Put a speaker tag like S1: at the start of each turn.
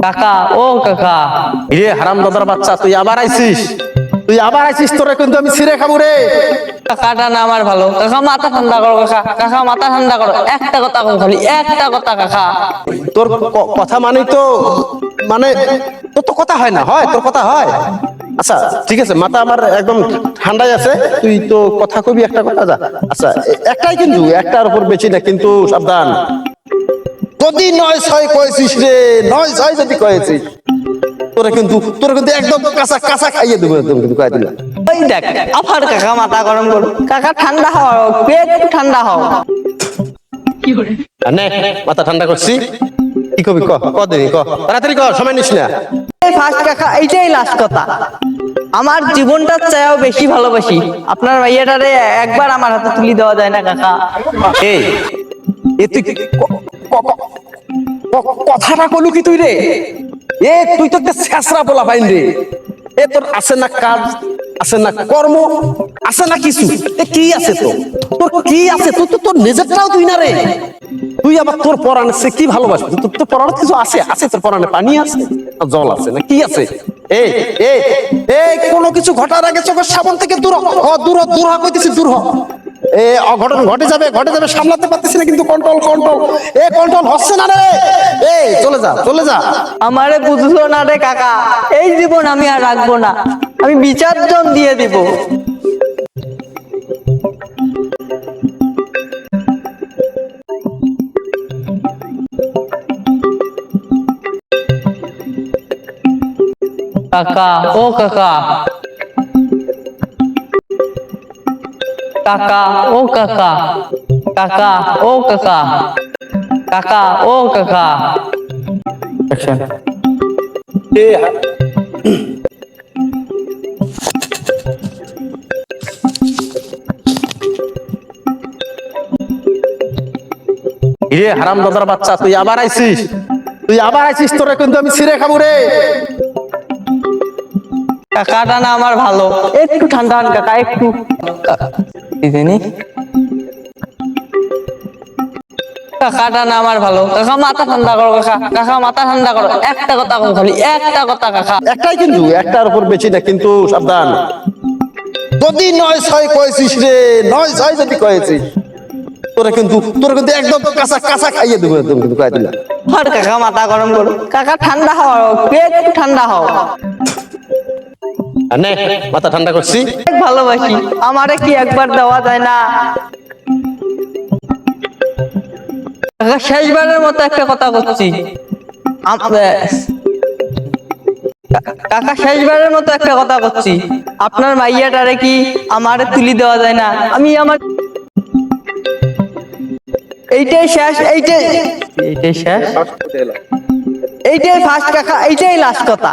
S1: কাকা ও কাকা।
S2: রে হারাম দাদার বাচ্চা, তুই আবার আইছিস? তোরে কিন্তু আমি ছিঁড়ে খাবো রে।
S1: কাকাটা না আমার ভালো। কাকা মাথা ঠান্ডা করো কাকা, কাকা মাথা ঠান্ডা করো। একটা কথা কও খালি, একটা কথা কাকা।
S2: তোর কথা মানেই তো, মানে তোর তো কথা হয় না, হয় তোর কথা হয়? আচ্ছা ঠিক আছে, মাথা আমার একদম ঠান্ডাই আছে, তুই তো কথা কবি একটা কথা। যা আচ্ছা, একটাই কিন্তু, একটার উপর বেশি না কিন্তু, সাবধান। যদি 9-6 কয়েছিস রে, 9-6 যদি কয়েছিস, তোরে কিন্তু একদম কাঁচা কাঁচা খাইয়ে দেবো, একদম কিন্তু কয়ে দিলাম।
S1: ওই দেখ আবার কাকা মাথা গরম করো। কাকা ঠান্ডা হও, একটু ঠান্ডা হও।
S2: আর নে, মাথা ঠান্ডা করছি, কি কবি ক, দিবি ক, তাড়াতাড়ি ক, সময় নিস না।
S1: এই ফার্স্ট কাকা, এইটাই লাস্ট কথা। আমার জীবনটার চেয়েও বেশি ভালোবাসি আপনার ভাইয়াটারে। একবার আমার হাতে তুলি দেওয়া যায় না কাকা?
S2: এই এ তুই কথাটা কলু কি তুই রে? এ তুই তো একটা ছেঁচড়া বলা পাইন রে। এ তোর আছে না কাজ, আছে না কর্ম, আছে না কিছু? এ কি আছে তোর কি আছে? তোর নিজেরটাও তুই না রে। তুই আবার তোর পরাণে সে কি ভালোবাসবি? তোর পরাণে কিছু আছে? তোর পরাণে পানি আছে, জল আছে, না কি আছে? এই এই এই কোনো কিছু ঘটার আগে চোখের সামনে থেকে দূর হ, দূর হ কইতেছি, দূর হ। এ অঘটন ঘটে যাবে, সামলাতে পারতেছি না, কিন্তু কন্ট্রোল হচ্ছে না রে। এই চলে যা।
S1: আমারে বুঝলো না রে কাকা, এই জীবন আমি আর রাখবো না, আমি বিসর্জন দিয়ে দিব। কাকা ও কাকা, কাকা ও কাকা, কাকা ও কাকা, কাকা ও কাকা।
S2: রে হারাম দাদার বাচ্চা, তুই আবার আইছিস? তোরে কিন্তু আমি ছিঁড়ে খাবো রে।
S1: কাকাটা না আমার ভালো। একটু ঠান্ডা হন কাকা, একটু। কাকাটা না আমার ভালো। কাকা মাথা ঠান্ডা করো কাকা, কাকা মাথা ঠান্ডা করো। একটা কথা কও খালি, একটা কথা কাকা।
S2: একটাই কিন্তু, একটার উপর বেশি না কিন্তু, সাবধান। যদি 9-6 কয়েছিস রে, 9-6 যদি কয়েছিস, তোরে কিন্তু একদম কাঁচা কাঁচা খাইয়ে দেবো, একদম কিন্তু কয়ে দিলাম।
S1: আর কাকা মাথা গরম করো। কাকা ঠান্ডা হও, একটু ঠান্ডা হও।
S2: আর নে, মাথা ঠান্ডা করছি।
S1: ভালোবাসি, আমারে কি একবার দেওয়া যায় না? কাকা শেষবারের মতো একটা কথা বলছি। কাকা শেষবারের মতো একটা কথা বলছি, আপনার মাইয়াটারে কি আমারে তুলি দেওয়া যায় না? আমি আমার এইটাই শেষ, এইটাই শেষ, এইটাই ফার্স্ট কাকা, এইটাই লাস্ট কথা।